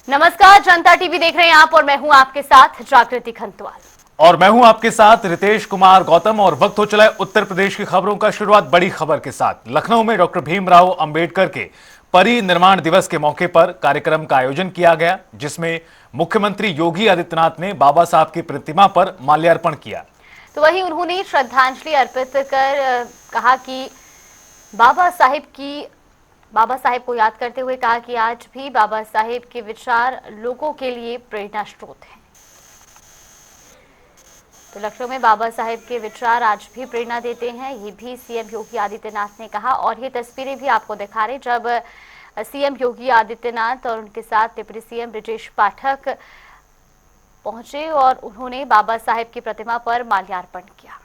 नमस्कार, जनता टीवी देख रहे हैं आप और मैं हूं आपके साथ जागृति खंतवाल। और मैं हूं आपके साथ रितेश कुमार गौतम। और वक्त हो चला है उत्तर प्रदेश की खबरों का। शुरुआत बड़ी खबर के साथ। लखनऊ में डॉक्टर भीमराव अंबेडकर के परिनिर्वाण दिवस के मौके पर कार्यक्रम का आयोजन किया गया, जिसमें मुख्यमंत्री योगी आदित्यनाथ ने बाबा साहब की प्रतिमा पर माल्यार्पण किया। तो वहीं उन्होंने श्रद्धांजलि अर्पित कर कहा कि बाबा साहेब को याद करते हुए कहा कि आज भी बाबा साहेब के विचार लोगों के लिए प्रेरणा स्रोत हैं। तो लखनऊ में बाबा साहेब के विचार आज भी प्रेरणा देते हैं, ये भी सीएम योगी आदित्यनाथ ने कहा। और ये तस्वीरें भी आपको दिखा रहे जब सीएम योगी आदित्यनाथ और उनके साथ डिप्टी सीएम ब्रजेश पाठक पहुंचे और उन्होंने बाबा साहेब की प्रतिमा पर माल्यार्पण किया।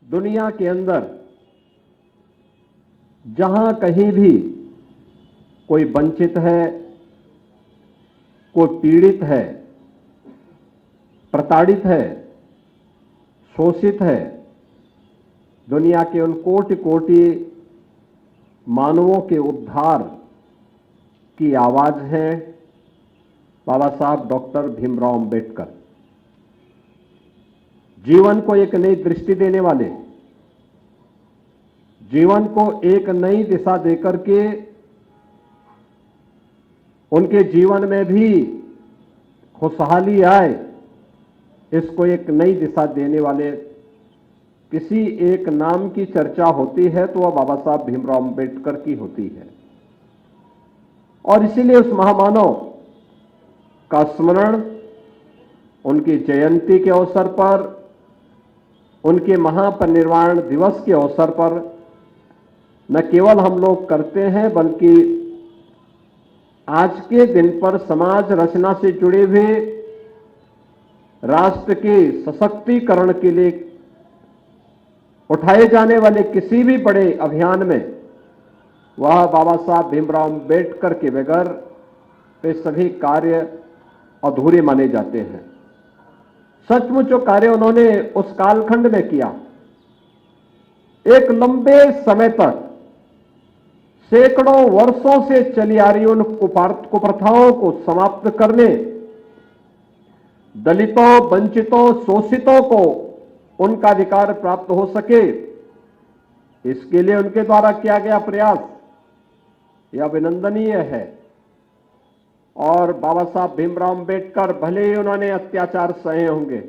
दुनिया के अंदर जहां कहीं भी कोई वंचित है, कोई पीड़ित है, प्रताड़ित है, शोषित है, दुनिया के उन कोटि कोटि मानवों के उद्धार की आवाज है बाबा साहब डॉक्टर भीमराव अंबेडकर। जीवन को एक नई दृष्टि देने वाले, जीवन को एक नई दिशा देकर के उनके जीवन में भी खुशहाली आए, इसको एक नई दिशा देने वाले किसी एक नाम की चर्चा होती है तो वह बाबा साहब भीमराव अंबेडकर की होती है। और इसीलिए उस महामानव का स्मरण उनकी जयंती के अवसर पर, उनके महापरिनिर्वाण दिवस के अवसर पर न केवल हम लोग करते हैं, बल्कि आज के दिन पर समाज रचना से जुड़े हुए राष्ट्र के सशक्तिकरण के लिए उठाए जाने वाले किसी भी बड़े अभियान में वह बाबा साहब भीमराव अंबेडकर के बगैर वे सभी कार्य अधूरे माने जाते हैं। सचमुच जो कार्य उन्होंने उस कालखंड में किया, एक लंबे समय तक सैकड़ों वर्षों से चली आ रही उन कुप्रथाओं को समाप्त करने, दलितों, वंचितों, शोषितों को उनका अधिकार प्राप्त हो सके, इसके लिए उनके द्वारा किया गया प्रयास यह अभिनंदनीय है। और बाबा साहब भीमराव अंबेडकर भले ही उन्होंने अत्याचार सहे होंगे,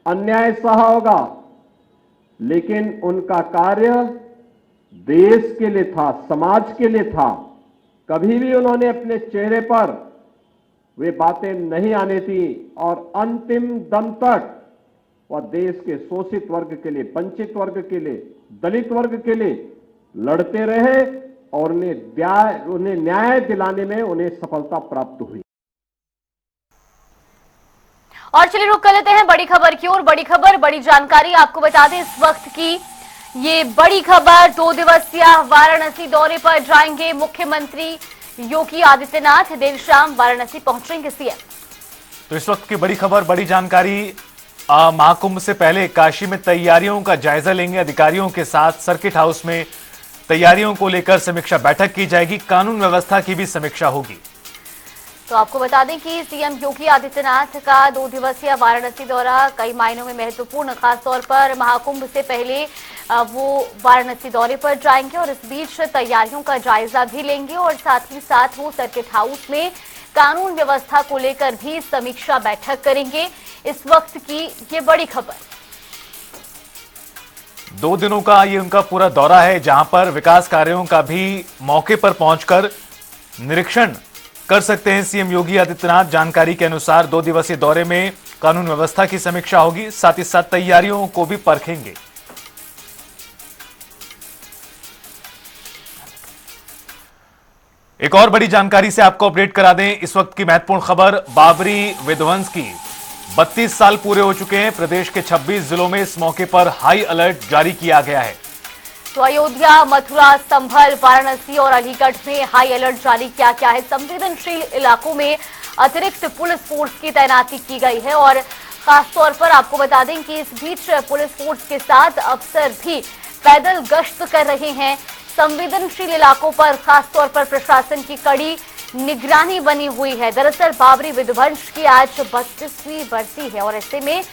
अन्याय सहा होगा, लेकिन उनका कार्य देश के लिए था, समाज के लिए था। कभी भी उन्होंने अपने चेहरे पर वे बातें नहीं आने थी और अंतिम दम तक वह देश के शोषित वर्ग के लिए, वंचित वर्ग के लिए, दलित वर्ग के लिए लड़ते रहे और उन्हें न्याय दिलाने में उन्हें सफलता प्राप्त हुई। और चलिए रुक कर लेते हैं बड़ी खबर की ओर। बड़ी खबर, बड़ी जानकारी आपको बता दें इस वक्त की ये बड़ी खबर। 2 दिवसीय वाराणसी दौरे पर जाएंगे मुख्यमंत्री योगी आदित्यनाथ। देर शाम वाराणसी पहुंचेंगे सीएम। तो इस वक्त की बड़ी खबर, बड़ी जानकारी। महाकुंभ से पहले काशी में तैयारियों का जायजा लेंगे अधिकारियों के साथ। सर्किट हाउस में तैयारियों को लेकर समीक्षा बैठक की जाएगी। कानून व्यवस्था की भी समीक्षा होगी। तो आपको बता दें कि सीएम योगी आदित्यनाथ का 2 दिवसीय वाराणसी दौरा कई मायनों में महत्वपूर्ण, खासतौर पर महाकुंभ से पहले वो वाराणसी दौरे पर जाएंगे और इस बीच तैयारियों का जायजा भी लेंगे और साथ ही साथ वो सर्किट हाउस में कानून व्यवस्था को लेकर भी समीक्षा बैठक करेंगे। इस वक्त की ये बड़ी खबर। 2 दिनों का ये उनका पूरा दौरा है, जहां पर विकास कार्यों का भी मौके पर पहुंचकर निरीक्षण कर सकते हैं सीएम योगी आदित्यनाथ। जानकारी के अनुसार 2 दिवसीय दौरे में कानून व्यवस्था की समीक्षा होगी, साथ ही साथ तैयारियों को भी परखेंगे। एक और बड़ी जानकारी से आपको अपडेट करा दें। इस वक्त की महत्वपूर्ण खबर, बाबरी विध्वंस की 32 साल पूरे हो चुके हैं। प्रदेश के 26 जिलों में इस मौके पर हाई अलर्ट जारी किया गया है। तो अयोध्या, मथुरा, संभल, वाराणसी और अलीगढ़ में हाई अलर्ट जारी किया गया है। संवेदनशील इलाकों में अतिरिक्त पुलिस फोर्स की तैनाती की गई है और खासतौर पर आपको बता दें कि इस बीच पुलिस फोर्स के साथ अफसर भी पैदल गश्त कर रहे हैं। संवेदनशील इलाकों पर खासतौर पर प्रशासन की कड़ी निगरानी बनी हुई है। दरअसल बाबरी विध्वंस की आज 32वीं बरसी है और ऐसे में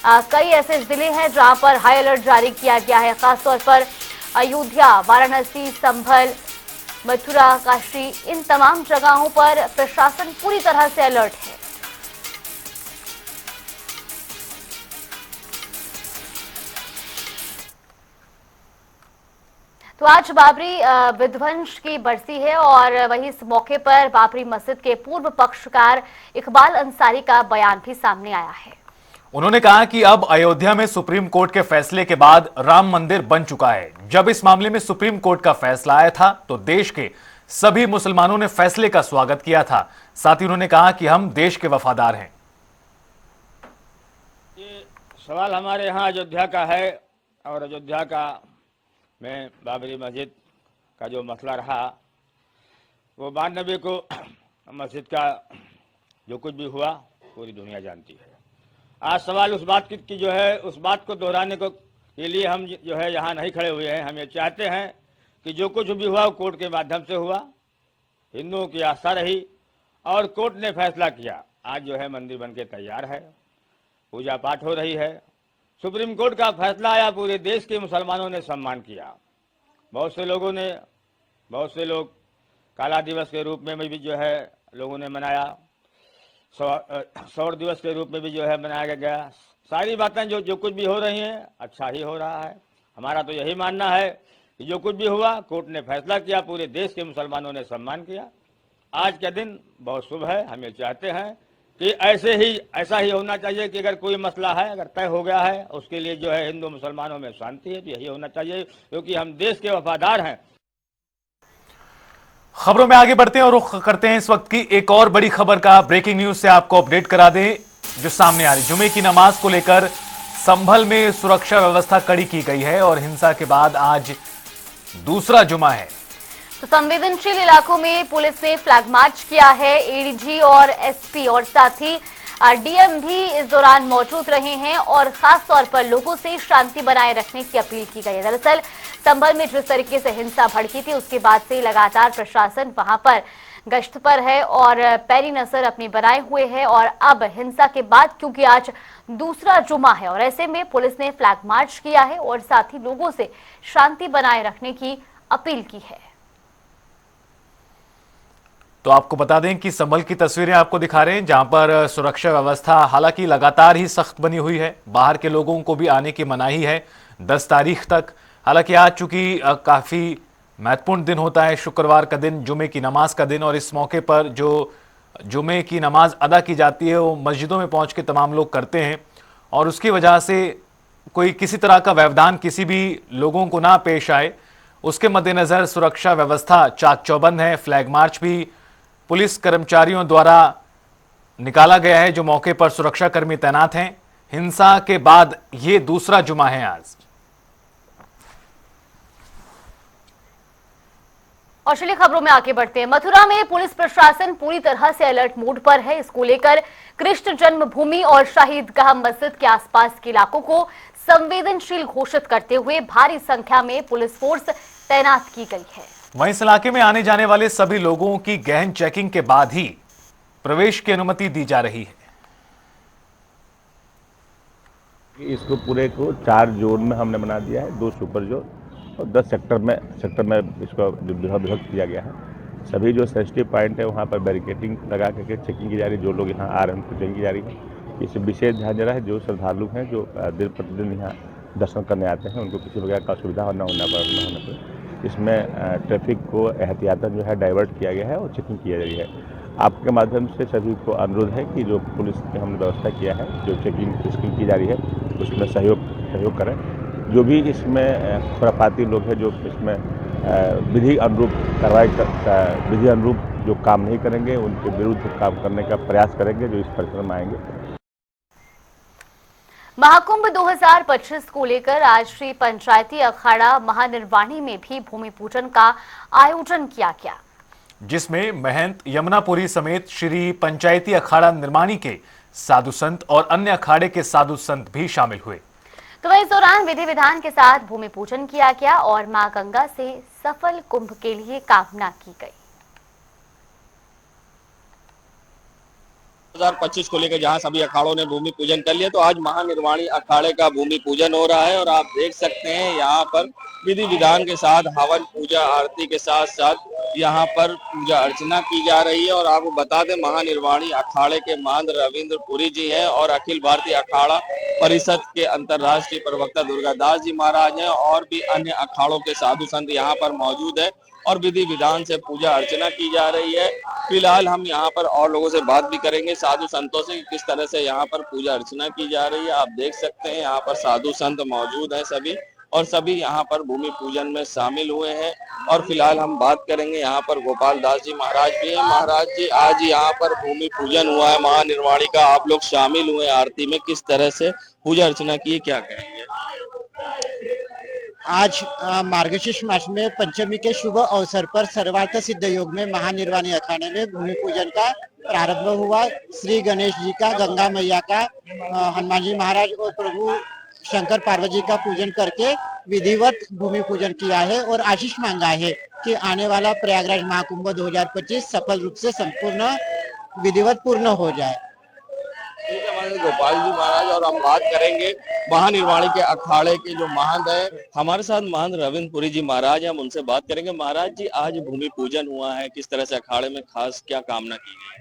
कई ऐसे जिले हैं जहां पर हाई अलर्ट जारी किया गया है। खासतौर पर अयोध्या, वाराणसी, संभल, मथुरा, काशी, इन तमाम जगहों पर प्रशासन पूरी तरह से अलर्ट है। तो आज बाबरी विध्वंस की बरसी है और वहीं इस मौके पर बाबरी मस्जिद के पूर्व पक्षकार इकबाल अंसारी का बयान भी सामने आया है। उन्होंने कहा कि अब अयोध्या में सुप्रीम कोर्ट के फैसले के बाद राम मंदिर बन चुका है। जब इस मामले में सुप्रीम कोर्ट का फैसला आया था तो देश के सभी मुसलमानों ने फैसले का स्वागत किया था। साथ ही उन्होंने कहा कि हम देश के वफादार हैं। ये सवाल हमारे यहाँ अयोध्या का है और अयोध्या का में बाबरी मस्जिद का जो मसला रहा वो 92 को मस्जिद का जो कुछ भी हुआ पूरी दुनिया जानती है। आज सवाल उस बात की जो है उस बात को दोहराने को के लिए हम जो है यहाँ नहीं खड़े हुए हैं। हम ये चाहते हैं कि जो कुछ भी हुआ वो कोर्ट के माध्यम से हुआ, हिंदुओं की आस्था रही और कोर्ट ने फैसला किया। आज जो है मंदिर बन के तैयार है, पूजा पाठ हो रही है। सुप्रीम कोर्ट का फैसला आया, पूरे देश के मुसलमानों ने सम्मान किया। बहुत से लोग काला दिवस के रूप में भी जो है लोगों ने मनाया, सौर दिवस के रूप में भी जो है मनाया गया। सारी बातें जो कुछ भी हो रही हैं अच्छा ही हो रहा है। हमारा तो यही मानना है कि जो कुछ भी हुआ कोर्ट ने फैसला किया, पूरे देश के मुसलमानों ने सम्मान किया। आज का दिन बहुत शुभ है। हम ये चाहते हैं कि ऐसा ही होना चाहिए कि अगर कोई मसला है, अगर तय हो गया है, उसके लिए जो है हिंदू मुसलमानों में शांति है, तो यही होना चाहिए क्योंकि हम देश के वफादार हैं। खबरों में आगे बढ़ते हैं और रुख करते हैं इस वक्त की एक और बड़ी खबर का। ब्रेकिंग न्यूज से आपको अपडेट करा दें जो सामने आ रही। जुमे की नमाज को लेकर संभल में सुरक्षा व्यवस्था कड़ी की गई है और हिंसा के बाद आज दूसरा जुमा है। तो संवेदनशील इलाकों में पुलिस ने फ्लैग मार्च किया है। एडीजी और एसपी और साथ ही डीएम भी इस दौरान मौजूद रहे हैं और खास तौर पर लोगों से शांति बनाए रखने की अपील की गई है। दरअसल संभल में जिस तरीके से हिंसा भड़की थी उसके बाद से लगातार प्रशासन वहां पर गश्त पर है और पैनी नजर अपनी बनाए हुए है और अब हिंसा के बाद क्योंकि आज दूसरा जुमा है और ऐसे में पुलिस ने फ्लैग मार्च किया है और साथ ही लोगों से शांति बनाए रखने की अपील की है। तो आपको बता दें कि संभल की तस्वीरें आपको दिखा रहे हैं जहां पर सुरक्षा व्यवस्था हालांकि लगातार ही सख्त बनी हुई है। बाहर के लोगों को भी आने की मनाही है 10 तारीख तक। हालांकि आज चूंकि काफी महत्वपूर्ण दिन होता है, शुक्रवार का दिन, जुमे की नमाज का दिन, और इस मौके पर जो जुमे की नमाज अदा की जाती है वो मस्जिदों में पहुंच के तमाम लोग करते हैं और उसकी वजह से कोई किसी तरह का व्यवधान किसी भी लोगों को ना पेश आए, उसके मद्देनजर सुरक्षा व्यवस्था चाक चौबंद है। फ्लैग मार्च भी पुलिस कर्मचारियों द्वारा निकाला गया है जो मौके पर सुरक्षाकर्मी तैनात हैं। हिंसा के बाद ये दूसरा जुमा है आज। और चलिए खबरों में आगे बढ़ते हैं। मथुरा में पुलिस प्रशासन पूरी तरह से अलर्ट मोड पर है। इसको लेकर कृष्ण जन्मभूमि और शहीदगाह मस्जिद के आसपास के इलाकों को संवेदनशील घोषित करते हुए भारी संख्या में पुलिस फोर्स तैनात की गई है। वहीं इस इलाके में आने जाने वाले सभी लोगों की गहन चेकिंग के बाद ही प्रवेश की अनुमति दी जा रही है। इसको पूरे को 4 जोन में हमने बना दिया है, 2 सुपर जोन और 10 सेक्टर में इसको विभक्त किया गया है। सभी जो सेंसिटिव पॉइंट है वहाँ पर बैरिकेडिंग लगा करके चेकिंग की जा रही है। जो लोग यहाँ आ रहे हैं उनको चेकिंग की जा रही है। इस विशेष ध्यान दे रहा है जो श्रद्धालु हैं जो दिन प्रतिदिन यहाँ दर्शन करने आते हैं उनको किसी प्रकार का असुविधा न होने पर इसमें ट्रैफिक को एहतियातन जो है डाइवर्ट किया गया है और चेकिंग की जा रही है। आपके माध्यम से सभी को अनुरोध है कि जो पुलिस ने हमने व्यवस्था किया है, जो चेकिंग की जा रही है उसमें सहयोग करें। जो भी इसमें खुरापाती लोग हैं जो इसमें विधि अनुरूप जो काम नहीं करेंगे उनके विरुद्ध काम करने का प्रयास करेंगे जो इस परिसर में आएंगे। महाकुंभ 2025 को लेकर आज श्री पंचायती अखाड़ा महानिर्वाणी में भी भूमि पूजन का आयोजन किया गया, जिसमें महंत यमुनापुरी समेत श्री पंचायती अखाड़ा निर्माणी के साधु संत और अन्य अखाड़े के साधु संत भी शामिल हुए। तो वहीं इस दौरान विधि विधान के साथ भूमि पूजन किया गया और मां गंगा से सफल कुंभ के लिए कामना की गई। 2025 को लेकर जहां सभी अखाड़ों ने भूमि पूजन कर लिया, तो आज महानिर्वाणी अखाड़े का भूमि पूजन हो रहा है और आप देख सकते हैं यहाँ पर विधि विधान के साथ हवन पूजा आरती के साथ साथ यहाँ पर पूजा अर्चना की जा रही है। और आपको बता दें, महानिर्वाणी अखाड़े के महंत रविंद्र पुरी जी हैं और अखिल भारतीय अखाड़ा परिषद के अंतर्राष्ट्रीय प्रवक्ता दुर्गादास जी महाराज हैं और भी अन्य अखाड़ों के साधु संत यहाँ पर मौजूद है और विधि विधान से पूजा अर्चना की जा रही है। फिलहाल हम यहाँ पर और लोगों से बात भी करेंगे, साधु संतों से, किस तरह से यहाँ पर पूजा अर्चना की जा रही है। आप देख सकते हैं यहाँ पर साधु संत मौजूद हैं सभी, और सभी यहाँ पर भूमि पूजन में शामिल हुए हैं। और फिलहाल हम बात करेंगे, यहाँ पर गोपाल दास जी महाराज भी हैं। महाराज जी, आज यहाँ पर भूमि पूजन हुआ है महानिर्वाणी का, आप लोग शामिल हुए आरती में, किस तरह से पूजा अर्चना की, क्या कहेंगे? आज मार्गशीर्ष मास में पंचमी के शुभ अवसर पर सर्वार्थ सिद्ध योग में महानिर्वाणी अखाड़े में भूमि पूजन का प्रारंभ हुआ। श्री गणेश जी का, गंगा मैया का, हनुमान जी महाराज और प्रभु शंकर पार्वती जी का पूजन करके विधिवत भूमि पूजन किया है और आशीष मांगा है कि आने वाला प्रयागराज महाकुंभ 2025 सफल रूप से संपूर्ण विधिवत पूर्ण हो जाए। गोपाल जी महाराज, और हम बात करेंगे महानिर्वाणी के अखाड़े के जो महंत है, हमारे साथ महंत रविंद्र पुरी जी महाराज, हम उनसे बात करेंगे। महाराज जी, आज भूमि पूजन हुआ है, किस तरह से अखाड़े में खास क्या कामना की गई?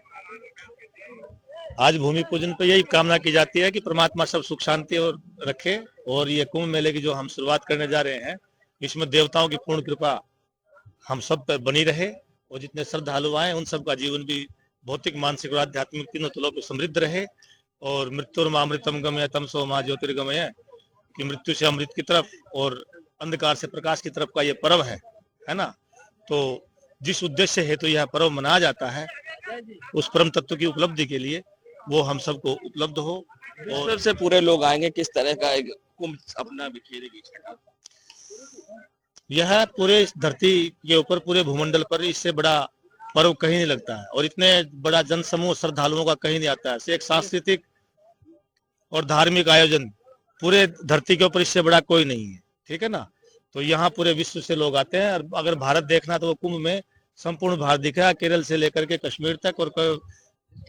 आज भूमि पूजन पर यही कामना की जाती है कि परमात्मा सब सुख शांति और रखे, और ये कुंभ मेले की जो हम शुरुआत करने जा रहे हैं, इसमें देवताओं की पूर्ण कृपा हम सब पर बनी रहे और जितने श्रद्धालु आए उन सब का जीवन भी भौतिक, मानसिक और आध्यात्मिक तीनों तलों पर समृद्ध रहे। और मृत्युर्मामृतम गमय तमसो मा ज्योतिर्गमय, कि मृत्यु से अमृत की तरफ और अंधकार से प्रकाश की तरफ का ये पर्व है ना। तो जिस उद्देश्य हेतु यह पर्व मनाया जाता है, उस परम तत्व की उपलब्धि के लिए वो हम सबको उपलब्ध हो और से पूरे लोग आएंगे, किस तरह का एक कुंभ अपना बिखेरेगी? यह पूरे इस धरती के ऊपर, पूरे भूमंडल पर इससे बड़ा पर्व कहीं नहीं लगता है और इतने बड़ा जन समूह श्रद्धालुओं का कहीं नहीं आता है। एक सांस्कृतिक और धार्मिक आयोजन पूरे धरती के ऊपर इससे बड़ा कोई नहीं है, ठीक है ना। तो यहाँ पूरे विश्व से लोग आते हैं। और अगर भारत देखना तो वो कुंभ में संपूर्ण भारत दिखा है, केरल से लेकर के कश्मीर तक, और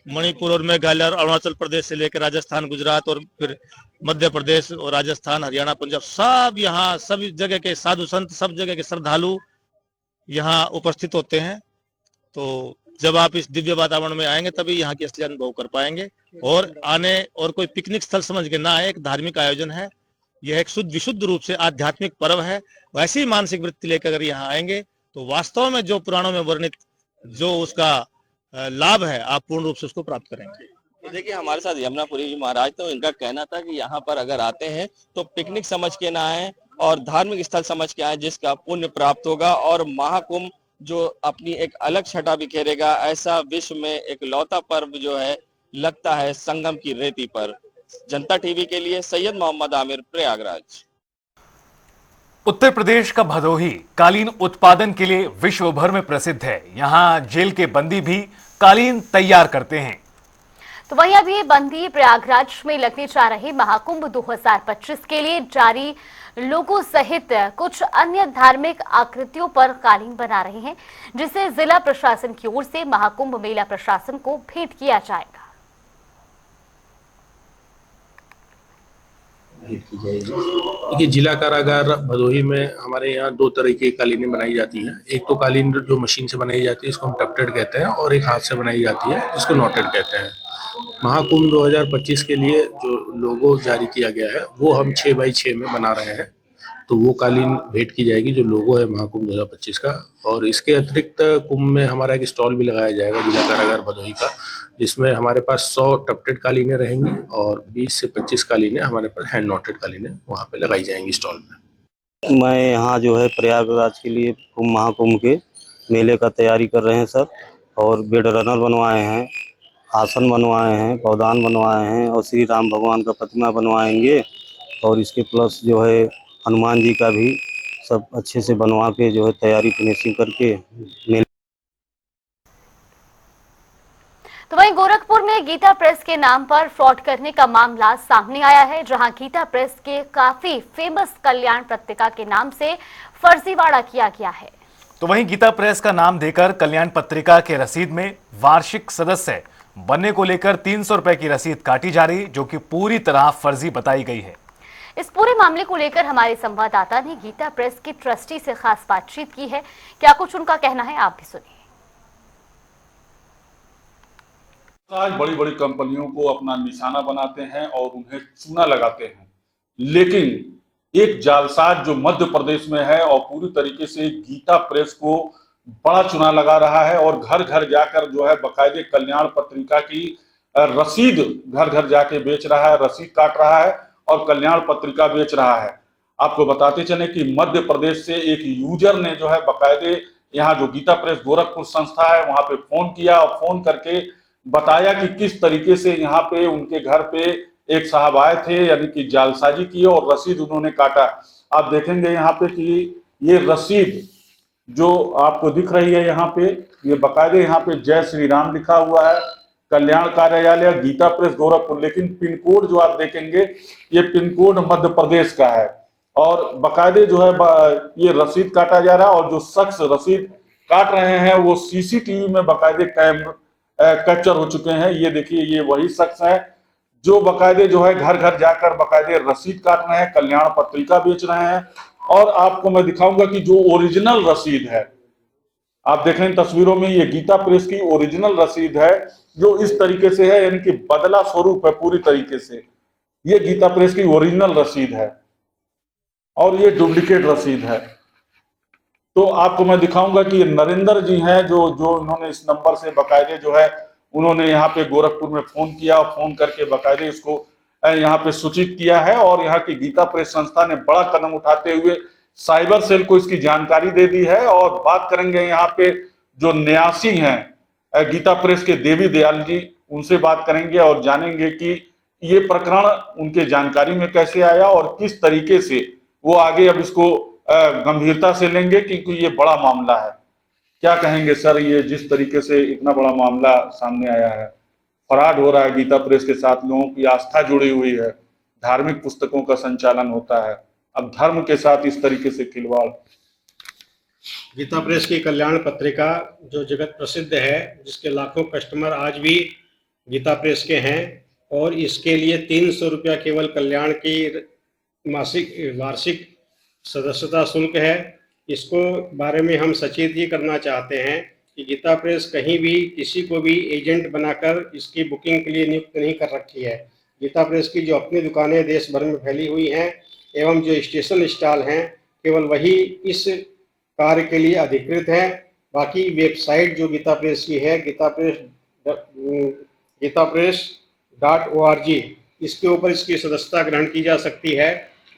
मणिपुर और मेघालय और अरुणाचल प्रदेश से लेकर राजस्थान, गुजरात और फिर मध्य प्रदेश और राजस्थान, हरियाणा, पंजाब, सब यहाँ सभी जगह के साधु संत, सब जगह के श्रद्धालु यहाँ उपस्थित होते हैं। तो जब आप इस दिव्य वातावरण में आएंगे तभी यहाँ की असली अनुभव कर पाएंगे। और आने और कोई पिकनिक स्थल समझ के ना आए, एक धार्मिक आयोजन है, यह एक शुद्ध विशुद्ध रूप से आध्यात्मिक पर्व है। वैसी मानसिक वृत्ति लेकर अगर यहाँ आएंगे तो वास्तव में जो पुराणों में वर्णित जो उसका लाभ है, आप पूर्ण रूप से उसको प्राप्त करेंगे। तो देखिए, हमारे साथ यमुनापुरी जी महाराज, तो इनका कहना था कि यहाँ पर अगर आते हैं तो पिकनिक समझ के ना आए और धार्मिक स्थल समझ के आए, जिसका पुण्य प्राप्त होगा और महाकुंभ जो अपनी एक अलग छटा बिखेरेगा। ऐसा विश्व में एक लौता पर्व जो है लगता है संगम की रेती पर। जनता टीवी के लिए सैयद मोहम्मद आमिर, प्रयागराज। उत्तर प्रदेश का भदोही कालीन उत्पादन के लिए विश्व भर में प्रसिद्ध है। यहाँ जेल के बंदी भी कालीन तैयार करते हैं। तो वहीं अभी बंदी प्रयागराज में लगने जा रहे महाकुंभ 2025 के लिए जारी लोगों सहित कुछ अन्य धार्मिक आकृतियों पर कालीन बना रहे हैं, जिसे जिला प्रशासन की ओर से महाकुंभ मेला प्रशासन को भेंट किया जाएगा। देखिए, जिला कारागार भदोही में हमारे यहाँ दो तरह की कालीनें बनाई जाती हैं। एक तो कालीन जो मशीन से बनाई जाती है, इसको हम टपटेड कहते हैं, और एक हाथ से बनाई जाती है, जिसको नॉटेड कहते हैं। महाकुंभ 2025 के लिए जो लोगो जारी किया गया है वो हम 6x6 में बना रहे हैं। तो वो कालीन भेंट की जाएगी जो लोगो है महाकुंभ 2025 का। और इसके अतिरिक्त कुंभ में हमारा एक स्टॉल भी लगाया जाएगा जिला कारागार भदोही का, जिसमें हमारे पास 100 टपटेड कालीनें रहेंगी और 20 से 25 कालीनें हमारे पास हैंड नॉटेड कालीनें वहाँ पे लगाई जाएंगी स्टॉल में। मैं यहाँ जो है प्रयागराज के लिए महाकुंभ के मेले का तैयारी कर रहे हैं सर, और बेड रनर बनवाए हैं, आसन बनवाए हैं, पौधान बनवाए हैं, और श्री राम भगवान का प्रतिमा बनवाएंगे। और इसके प्लस जो है हनुमान जी का भी सब अच्छे से बनवा के जो है तैयारी फिनिशिंग करके मेले। तो वहीं गोरखपुर पिनकोड में गीता प्रेस के नाम पर फ्रॉड करने का मामला सामने आया है, जहां गीता प्रेस के काफी फेमस कल्याण पत्रिका के नाम से फर्जीवाड़ा किया गया है। तो वहीं गीता प्रेस का नाम देकर कल्याण पत्रिका के रसीद में वार्षिक सदस्य बनने को लेकर 300 रुपए की रसीद काटी जा रही, जो कि पूरी तरह फर्जी बताई गई है। इस पूरे मामले को लेकर हमारे संवाददाता ने गीता प्रेस की ट्रस्टी से खास बातचीत की है। क्या कुछ उनका कहना है, आप भी सुनिए। आज बड़ी बड़ी कंपनियों को अपना निशाना बनाते हैं और उन्हें चूना लगाते हैं, लेकिन एक जालसाज जो मध्य प्रदेश में है और पूरी तरीके से गीता प्रेस को बड़ा चूना लगा रहा है और घर घर जाकर जो है बाकायदे कल्याण पत्रिका की रसीद घर घर जाके बेच रहा है, रसीद काट रहा है और कल्याण पत्रिका बेच रहा है। आपको बताते चले कि मध्य प्रदेश से एक यूजर ने जो है बाकायदे यहाँ जो गीता प्रेस गोरखपुर संस्था है वहां पे फोन किया और फोन करके बताया कि किस तरीके से यहाँ पे उनके घर पे एक साहब आए थे, यानी कि जालसाजी की और रसीद उन्होंने काटा। आप देखेंगे यहाँ पे कि ये रसीद जो आपको दिख रही है यहाँ पे, ये बाकायदे यहाँ पे जय श्री राम लिखा हुआ है, कल्याण कार्यालय गीता प्रेस गोरखपुर, लेकिन पिन कोड जो आप देखेंगे ये पिन कोड मध्य प्रदेश का है और बाकायदे जो है ये रसीद काटा जा रहा है और जो शख्स रसीद काट रहे हैं वो सीसीटीवी में बाकायदे कैप्चर हो चुके हैं। ये देखिए, ये वही शख्स है जो बाकायदे जो है घर घर जाकर बाकायदे रसीद काट रहे हैं, कल्याण पत्रिका बेच रहे हैं। और आपको मैं दिखाऊंगा कि जो ओरिजिनल रसीद है, आप देख रहे हैं तस्वीरों में, ये गीता प्रेस की ओरिजिनल रसीद है जो इस तरीके से है, यानी कि बदला स्वरूप है पूरी तरीके से। ये गीता प्रेस की ओरिजिनल रसीद है और ये डुप्लीकेट रसीद है। तो आपको मैं दिखाऊंगा कि ये नरेंद्र जी हैं जो उन्होंने इस नंबर से बाकायदे जो है उन्होंने यहाँ पे गोरखपुर में फोन किया और फोन करके बाकायदे इसको यहाँ पे सूचित किया है और यहाँ की गीता प्रेस संस्था ने बड़ा कदम उठाते हुए साइबर सेल को इसकी जानकारी दे दी है। और बात करेंगे यहाँ पे जो न्यासी हैं गीता प्रेस के देवी दयाल जी, उनसे बात करेंगे और जानेंगे कि ये प्रकरण उनके जानकारी में कैसे आया और किस तरीके से वो आगे अब इसको गंभीरता से लेंगे, क्योंकि ये बड़ा मामला है। क्या कहेंगे सर, ये जिस तरीके से इतना बड़ा मामला सामने आया है, फ्रॉड हो रहा है गीता प्रेस के साथ, लोगों की आस्था जुड़ी हुई है, धार्मिक पुस्तकों का संचालन होता है, अब धर्म के साथ इस तरीके से खिलवाड़। गीता प्रेस की कल्याण पत्रिका जो जगत प्रसिद्ध है, जिसके लाखों कस्टमर आज भी गीता प्रेस के हैं और इसके लिए 300 रुपया केवल कल्याण की वार्षिक सदस्यता शुल्क है। इसको बारे में हम सचेत ये करना चाहते हैं कि गीता प्रेस कहीं भी किसी को भी एजेंट बनाकर इसकी बुकिंग के लिए नियुक्त नहीं कर रखी है। गीता प्रेस की जो अपनी दुकानें देश भर में फैली हुई हैं एवं जो स्टेशन स्टॉल हैं, केवल वही इस कार्य के लिए अधिकृत हैं। बाकी वेबसाइट जो गीता प्रेस की है, gitapress.org, इसके ऊपर इसकी सदस्यता ग्रहण की जा सकती है।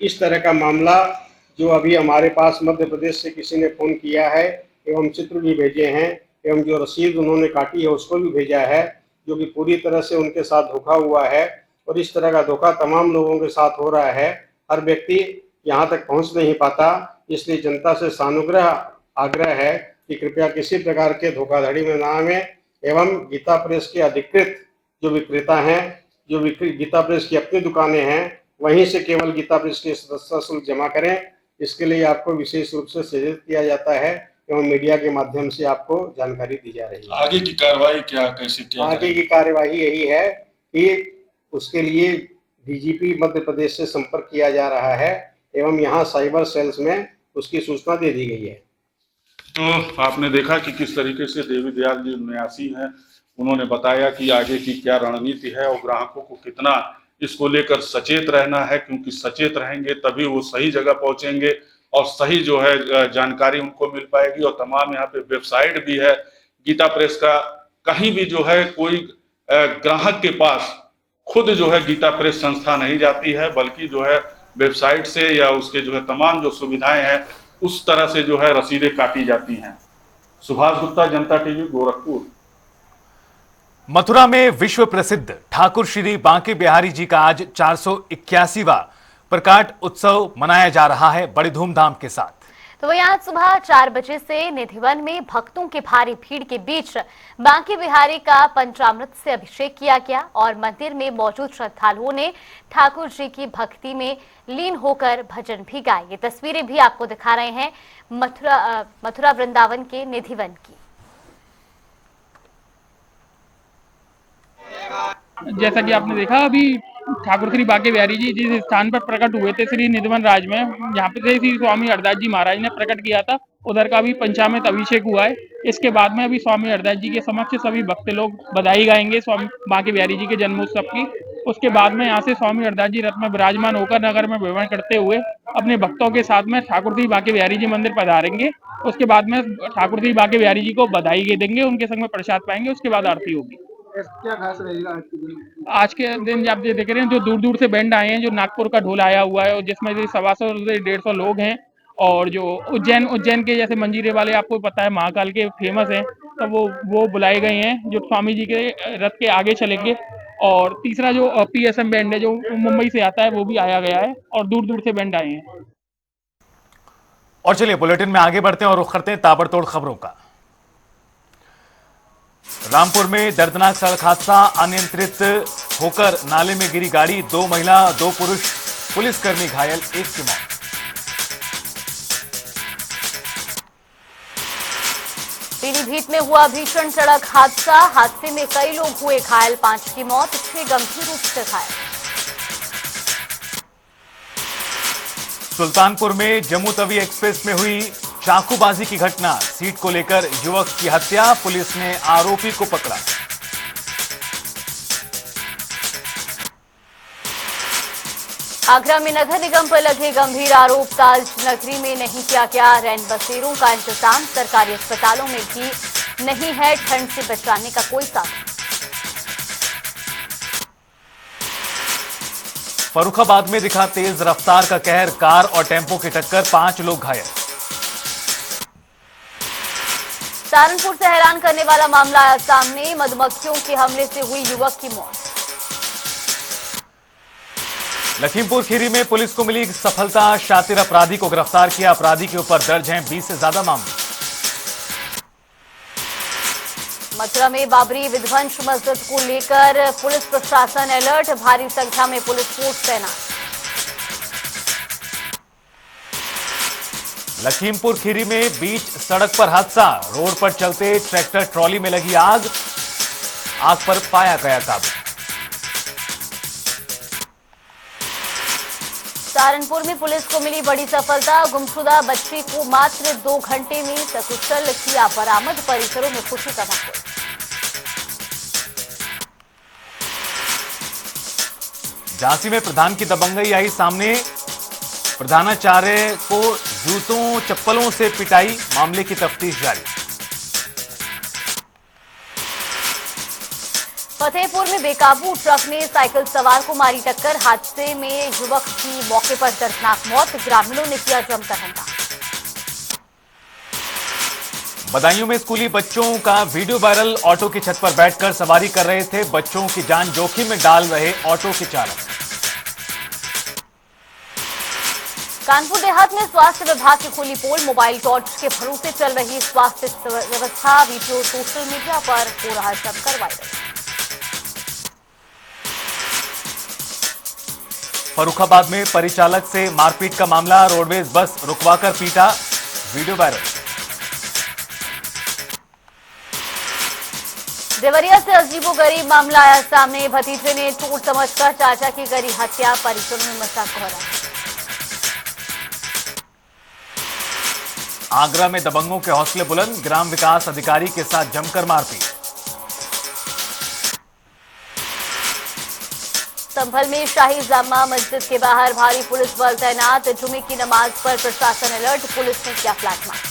इस तरह का मामला जो अभी हमारे पास मध्य प्रदेश से किसी ने फोन किया है एवं चित्र भी भेजे हैं एवं जो रसीद उन्होंने काटी है उसको भी भेजा है, जो कि पूरी तरह से उनके साथ धोखा हुआ है। और इस तरह का धोखा तमाम लोगों के साथ हो रहा है, हर व्यक्ति यहाँ तक पहुँच नहीं पाता। इसलिए जनता से सानुग्रह आग्रह है कि कृपया किसी प्रकार के धोखाधड़ी में ना आए एवं गीता प्रेस के अधिकृत जो विक्रेता हैं, जो गीता प्रेस की अपनी दुकानें हैं, वहीं से केवल गीता प्रेस के सदस्यता शुल्क जमा करें। इसके लिए आपको विशेष रूप से सचेत किया जाता है एवं मीडिया के माध्यम से आपको जानकारी दी जा रही है। आगे की कार्रवाई क्या, कैसे क्या? आगे की कार्यवाही यही है कि उसके लिए डीजीपी मध्य प्रदेश से संपर्क किया जा रहा है एवं यहाँ साइबर सेल्स में उसकी सूचना दे दी गई है। तो आपने देखा कि किस तरीके से देवी दयाल जी न्यासी हैं, उन्होंने बताया कि आगे की क्या रणनीति है और ग्राहकों को कितना इसको लेकर सचेत रहना है, क्योंकि सचेत रहेंगे तभी वो सही जगह पहुंचेंगे और सही जो है जानकारी उनको मिल पाएगी। और तमाम यहाँ पे वेबसाइट भी है गीता प्रेस का, कहीं भी जो है कोई ग्राहक के पास खुद जो है गीता प्रेस संस्था नहीं जाती है, बल्कि जो है वेबसाइट से या उसके जो है तमाम जो सुविधाएं हैं उस तरह से जो है रसीदें काटी जाती हैं। सुभाष गुप्ता, जनता टीवी, गोरखपुर। मथुरा में विश्व प्रसिद्ध ठाकुर श्री बांके बिहारी जी का आज 481वां प्रकाट उत्सव मनाया जा रहा है बड़ी धूमधाम के साथ। तो वहीं आज सुबह 4 बजे से निधिवन में भक्तों की भारी भीड़ के बीच बांके बिहारी का पंचामृत से अभिषेक किया गया और मंदिर में मौजूद श्रद्धालुओं ने ठाकुर जी की भक्ति में लीन होकर भजन भी गाए। ये तस्वीरें भी आपको दिखा रहे हैं मथुरा वृंदावन के निधिवन की। जैसा कि आपने देखा, अभी ठाकुर श्री बांके बिहारी जी जिस स्थान पर प्रकट हुए थे श्री निधिवन राज में, जहाँ पे श्री स्वामी हरदास जी महाराज ने प्रकट किया था, उधर का भी पंचामृत अभिषेक हुआ है। इसके बाद में अभी स्वामी हरदास जी के समक्ष सभी भक्त लोग बधाई गाएंगे स्वामी बांके बिहारी जी के जन्मोत्सव की। उसके बाद में यहाँ से स्वामी हरदास जी रथ में विराजमान होकर नगर में भ्रमण करते हुए अपने भक्तों के साथ में ठाकुर श्री बांके बिहारी जी मंदिर पधारेंगे। उसके बाद में ठाकुर श्री बांके बिहारी जी को बधाई देंगे, उनके संग में प्रसाद पाएंगे। उसके बाद आरती होगी। क्या खास रहेगा आज के दिन आप देख रहे हैं, जो दूर दूर से बैंड आए हैं, जो नागपुर का ढोल आया हुआ है और जिसमें 125 से 150 लोग हैं, और जो उज्जैन के जैसे मंजीरे वाले आपको पता है महाकाल के फेमस हैं, तो वो बुलाए गए हैं जो स्वामी जी के रथ के आगे चलेंगे। और तीसरा जो PSM बैंड है जो मुंबई से आता है, वो भी आया गया है और दूर दूर से बैंड आए हैं। और चलिए बुलेटिन में आगे बढ़ते हैं और रुख करते हैं ताबड़तोड़ खबरों का। रामपुर में दर्दनाक सड़क हादसा, अनियंत्रित होकर नाले में गिरी गाड़ी, 2 महिला 2 पुरुष पुलिसकर्मी घायल, 1 की मौत। पीलीभीत में हुआ भीषण सड़क हादसे में कई लोग हुए घायल, 5 की मौत, 6 गंभीर रूप से घायल। सुल्तानपुर में जम्मू तवी एक्सप्रेस में हुई चाकूबाजी की घटना, सीट को लेकर युवक की हत्या, पुलिस ने आरोपी को पकड़ा। आगरा में नगर निगम पर लगे गंभीर आरोप, ताज नगरी में नहीं किया गया रैन बसेरों का इंतजाम, सरकारी अस्पतालों में भी नहीं है ठंड से बचाने का कोई साधन। फर्रुखाबाद में दिखा तेज रफ्तार का कहर, कार और टेम्पो की टक्कर, 5 लोग घायल। सहारनपुर से हैरान करने वाला मामला आया सामने, मधुमक्खियों के हमले से हुई युवक की मौत। लखीमपुर खीरी में पुलिस को मिली सफलता, शातिर अपराधी को गिरफ्तार किया, अपराधी के ऊपर दर्ज हैं 20 से ज्यादा मामले। मथुरा में बाबरी विध्वंस मस्जिद को लेकर पुलिस प्रशासन अलर्ट, भारी संख्या में पुलिस फोर्स तैनात। लखीमपुर खीरी में बीच सड़क पर हादसा, रोड पर चलते ट्रैक्टर ट्रॉली में लगी आग पर पाया गया काबू। सहारनपुर में पुलिस को मिली बड़ी सफलता, गुमशुदा बच्ची को मात्र 2 घंटे में सकुशल किया बरामद, परिसरों में खुशी का माहौल। झांसी में प्रधान की दबंगई आई सामने, प्रधानाचार्य को जूतों चप्पलों से पिटाई, मामले की तफ्तीश जारी। फतेहपुर में बेकाबू ट्रक ने साइकिल सवार को मारी टक्कर, हादसे में युवक की मौके पर दर्दनाक मौत, ग्रामीणों ने किया जमकर हंगामा। बदायूं में स्कूली बच्चों का वीडियो वायरल, ऑटो की छत पर बैठकर सवारी कर रहे थे, बच्चों की जान जोखिम में डाल रहे ऑटो के चालक। कानपुर देहात में स्वास्थ्य विभाग की खुली पोल, मोबाइल टॉर्च के भरोसे चल रही स्वास्थ्य व्यवस्था, वीडियो सोशल मीडिया पर हो रहा जमकर वायरल। फर्रुखाबाद में परिचालक से मारपीट का मामला, रोडवेज बस रुकवाकर पीटा, वीडियो वायरल। देवरिया से अजीबोगरीब मामला आया सामने, भतीजे ने चोट समझकर चाचा की करी हत्या, परिसरों में मचा कोहराम। आगरा में दबंगों के हौसले बुलंद, ग्राम विकास अधिकारी के साथ जमकर मारपीट। संभल में शाही जामा मस्जिद के बाहर भारी पुलिस बल तैनात, जुमे की नमाज पर प्रशासन अलर्ट, पुलिस ने किया फ्लैग मार्च।